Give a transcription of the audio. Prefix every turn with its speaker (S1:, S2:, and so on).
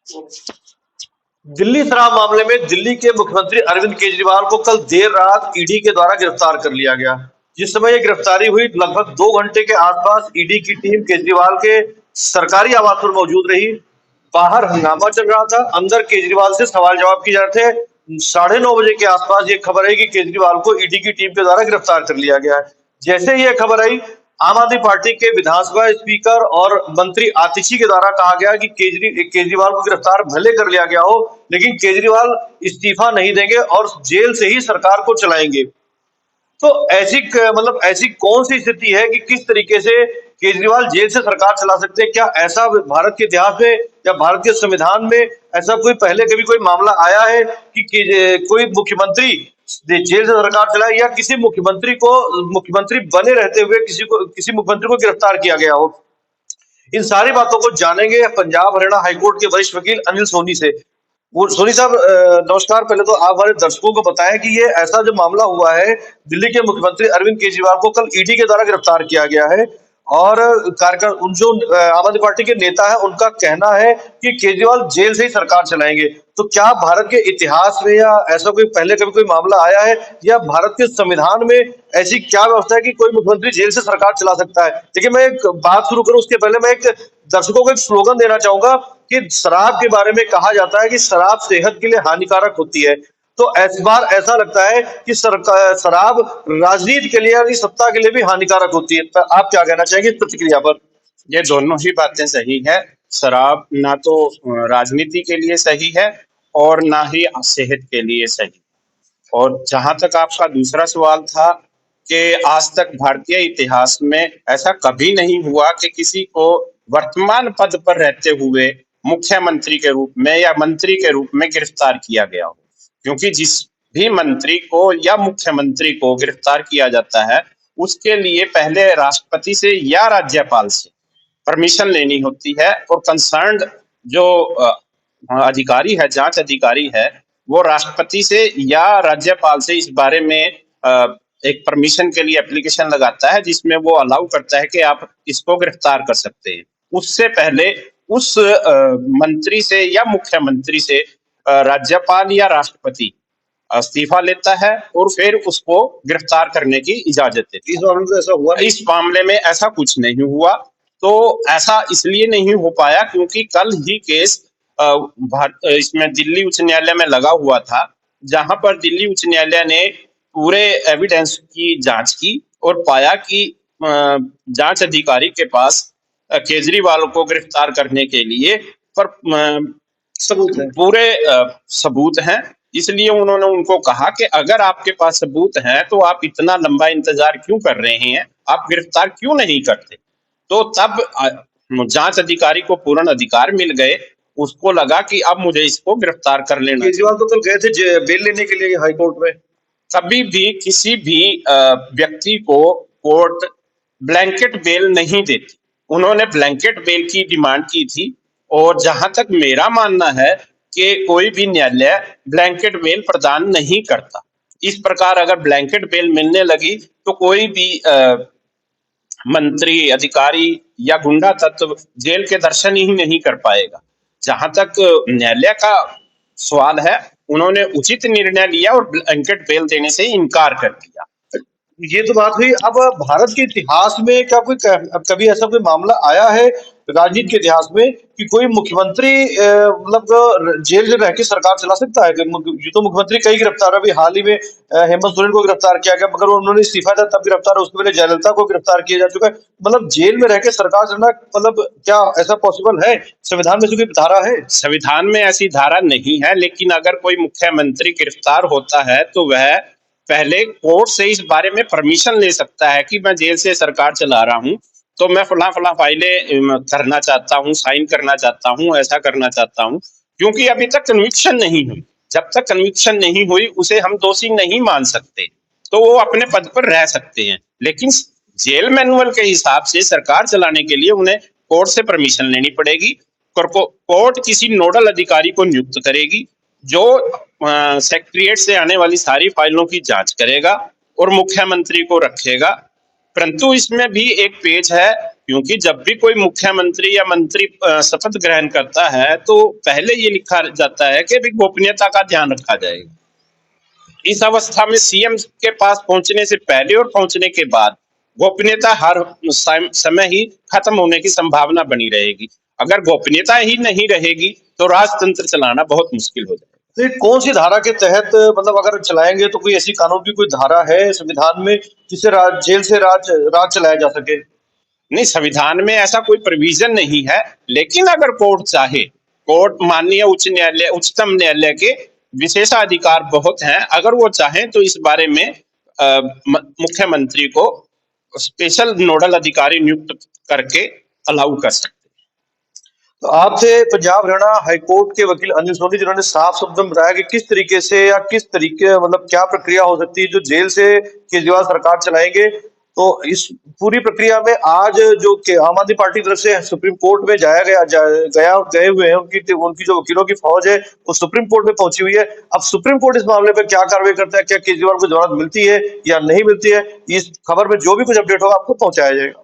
S1: दिल्ली शराब मामले में दिल्ली के मुख्यमंत्री अरविंद केजरीवाल को कल देर रात ईडी के द्वारा गिरफ्तार कर लिया गया। जिस समय ये गिरफ्तारी हुई लगभग 2 घंटे के आसपास ईडी की टीम केजरीवाल के सरकारी आवास पर मौजूद रही। बाहर हंगामा चल रहा था, अंदर केजरीवाल से सवाल जवाब किए जा रहे थे। 9:30 बजे के आसपास ये खबर आई कि केजरीवाल को ईडी की टीम के द्वारा गिरफ्तार कर लिया गया है। जैसे ही ये खबर आई, आम आदमी पार्टी के विधानसभा स्पीकर और मंत्री आतिशी के द्वारा कहा गया कि केजरीवाल को गिरफ्तार भले कर लिया गया हो, लेकिन केजरीवाल इस्तीफा नहीं देंगे और जेल से ही सरकार को चलाएंगे। तो मतलब ऐसी कौन सी स्थिति है कि किस तरीके से केजरीवाल जेल से सरकार चला सकते हैं? क्या ऐसा भारत के इतिहास में या भारत के संविधान में ऐसा कोई पहले कभी कोई मामला आया है कि कोई मुख्यमंत्री जेल से सरकार चलाए, या मुख्यमंत्री बने रहते हुए किसी मुख्यमंत्री को गिरफ्तार किया गया हो? इन सारी बातों को जानेंगे पंजाब हरियाणा हाईकोर्ट के वरिष्ठ वकील अनिल सोनी से। वो सोनी साहब, नमस्कार। पहले तो आप हमारे दर्शकों को बताएं कि ये ऐसा जो मामला हुआ है, दिल्ली के मुख्यमंत्री अरविंद केजरीवाल को कल ईडी के द्वारा गिरफ्तार किया गया है और कार्यकर उन जो आम आदमी पार्टी के नेता है उनका कहना है कि केजरीवाल जेल से ही सरकार चलाएंगे। तो क्या भारत के इतिहास में या ऐसा कोई पहले कभी कोई मामला आया है, या भारत के संविधान में ऐसी क्या व्यवस्था है कि कोई मुख्यमंत्री जेल से सरकार चला सकता है? देखिए, मैं एक बात शुरू करूं उसके पहले मैं एक दर्शकों को एक स्लोगन देना चाहूंगा कि शराब के बारे में कहा जाता है कि शराब सेहत के लिए हानिकारक होती है। तो इस बार ऐसा लगता है कि शराब राजनीति के लिए यानी सत्ता के लिए भी हानिकारक होती है। तो आप क्या कहना चाहेंगे इस प्रतिक्रिया पर?
S2: ये दोनों ही बातें सही है। शराब ना तो राजनीति के लिए सही है और ना ही सेहत के लिए सही। और जहां तक आपका दूसरा सवाल था कि आज तक भारतीय इतिहास में ऐसा कभी नहीं हुआ कि किसी को वर्तमान पद पर रहते हुए मुख्यमंत्री के रूप में या मंत्री के रूप में गिरफ्तार किया गया हो, क्योंकि जिस भी मंत्री को या मुख्यमंत्री को गिरफ्तार किया जाता है उसके लिए पहले राष्ट्रपति से या राज्यपाल से परमिशन लेनी होती है, और कंसर्न्ड जो अधिकारी है, जांच अधिकारी है, वो राष्ट्रपति से या राज्यपाल से इस बारे में एक परमिशन के लिए एप्लीकेशन लगाता है, जिसमें वो अलाउ करता है कि आप इसको गिरफ्तार कर सकते हैं। उससे पहले उस मंत्री से या मुख्यमंत्री से राज्यपाल या राष्ट्रपति इस्तीफा लेता है और फिर उसको गिरफ्तार करने की इजाजत देती है।
S1: इस मामले में ऐसा हुआ?
S2: इस मामले में ऐसा कुछ नहीं हुआ। तो ऐसा इसलिए नहीं हो पाया क्योंकि कल ही केस इसमें दिल्ली उच्च न्यायालय में लगा हुआ था, जहां पर दिल्ली उच्च न्यायालय ने पूरे एविडेंस की जांच की और पाया कि जांच अधिकारी के पास केजरीवाल को गिरफ्तार करने के लिए पर पूरे सबूत हैं। इसलिए उन्होंने उनको कहा कि अगर आपके पास सबूत हैं तो आप इतना लंबा इंतजार क्यों कर रहे हैं, आप गिरफ्तार क्यों नहीं करते? तो तब जांच अधिकारी को पूर्ण अधिकार मिल गए। उसको लगा कि अब मुझे इसको गिरफ्तार कर लेना।
S1: केजरीवाल तो कल गए थे बेल लेने के लिए हाईकोर्ट में।
S2: कभी भी किसी भी व्यक्ति को कोर्ट ब्लैंकेट बेल नहीं देती। उन्होंने ब्लैंकेट बेल की डिमांड की थी, और जहां तक मेरा मानना है कि कोई भी न्यायालय ब्लैंकेट बेल प्रदान नहीं करता। इस प्रकार अगर ब्लैंकेट बेल मिलने लगी तो कोई भी मंत्री, अधिकारी या गुंडा तत्व जेल के दर्शन ही नहीं कर पाएगा। जहां तक न्यायालय का सवाल है, उन्होंने उचित निर्णय लिया और ब्लैंकेट बेल देने से इनकार कर दिया।
S1: ये तो बात हुई। अब भारत के इतिहास में क्या कभी ऐसा कोई मामला आया है राजनीति के इतिहास में कि कोई मुख्यमंत्री मतलब जेल में रह के सरकार चला सकता है? ये तो मुख्यमंत्री कई गिरफ्तार, अभी हाल ही में हेमंत सोरेन को गिरफ्तार किया गया, मगर उन्होंने इस्तीफा दिया तब गिरफ्तार। उसके पहले जयललिता को गिरफ्तार किया जा चुका है। मतलब जेल में रह के सरकार चलाना, मतलब क्या ऐसा पॉसिबल है? संविधान में ऐसी कोई धारा है?
S2: संविधान में ऐसी धारा नहीं है, लेकिन अगर कोई मुख्यमंत्री गिरफ्तार होता है तो वह पहले कोर्ट से इस बारे में परमिशन ले सकता है कि मैं जेल से सरकार चला रहा हूं, तो मैं फला फला फाइलें करना चाहता हूं, साइन करना चाहता हूं, ऐसा करना चाहता हूं। क्योंकि अभी तक कन्विक्शन नहीं हुई। जब तक कन्विक्शन नहीं हुई उसे हम दोषी नहीं मान सकते, तो वो अपने पद पर रह सकते हैं। लेकिन जेल मैनुअल के हिसाब से सरकार चलाने के लिए उन्हें कोर्ट से परमिशन लेनी पड़ेगी। कोर्ट किसी नोडल अधिकारी को नियुक्त करेगी जो सेक्रेटरिएट से आने वाली सारी फाइलों की जांच करेगा और मुख्यमंत्री को रखेगा। परंतु इसमें भी एक पेच है, क्योंकि जब भी कोई मुख्यमंत्री या मंत्री शपथ ग्रहण करता है तो पहले ये लिखा जाता है कि भी गोपनीयता का ध्यान रखा जाएगा। इस अवस्था में सीएम के पास पहुंचने से पहले और पहुंचने के बाद गोपनीयता हर समय ही खत्म होने की संभावना बनी रहेगी। अगर गोपनीयता ही नहीं रहेगी तो राजतंत्र चलाना बहुत मुश्किल हो जाएगा।
S1: तो ये कौन सी धारा के तहत मतलब अगर चलाएंगे तो कोई ऐसी कानून की कोई धारा है संविधान में जिससे जेल से राज चलाया जा सके?
S2: नहीं, संविधान में ऐसा कोई प्रोविजन नहीं है, लेकिन अगर कोर्ट चाहे, कोर्ट माननीय उच्च न्यायालय, उच्चतम न्यायालय के विशेषाधिकार बहुत हैं, अगर वो चाहें तो इस बारे में मुख्यमंत्री को स्पेशल नोडल अधिकारी नियुक्त करके अलाउ कर सकते हैं।
S1: तो आपसे पंजाब हरियाणा हाईकोर्ट के वकील अनिल सोनी जिन्होंने साफ शब्दों में बताया कि किस तरीके से या किस तरीके मतलब क्या प्रक्रिया हो सकती है जो जेल से केजरीवाल सरकार चलाएंगे। तो इस पूरी प्रक्रिया में आज जो आम आदमी पार्टी की तरफ से सुप्रीम कोर्ट में गए हुए हैं उनकी जो वकीलों की फौज है वो सुप्रीम कोर्ट में पहुंची हुई है। अब सुप्रीम कोर्ट इस मामले पर क्या कार्रवाई करता है, क्या केजरीवाल को जमानत मिलती है या नहीं मिलती है, इस खबर में जो भी कुछ अपडेट होगा आपको पहुंचाया जाएगा।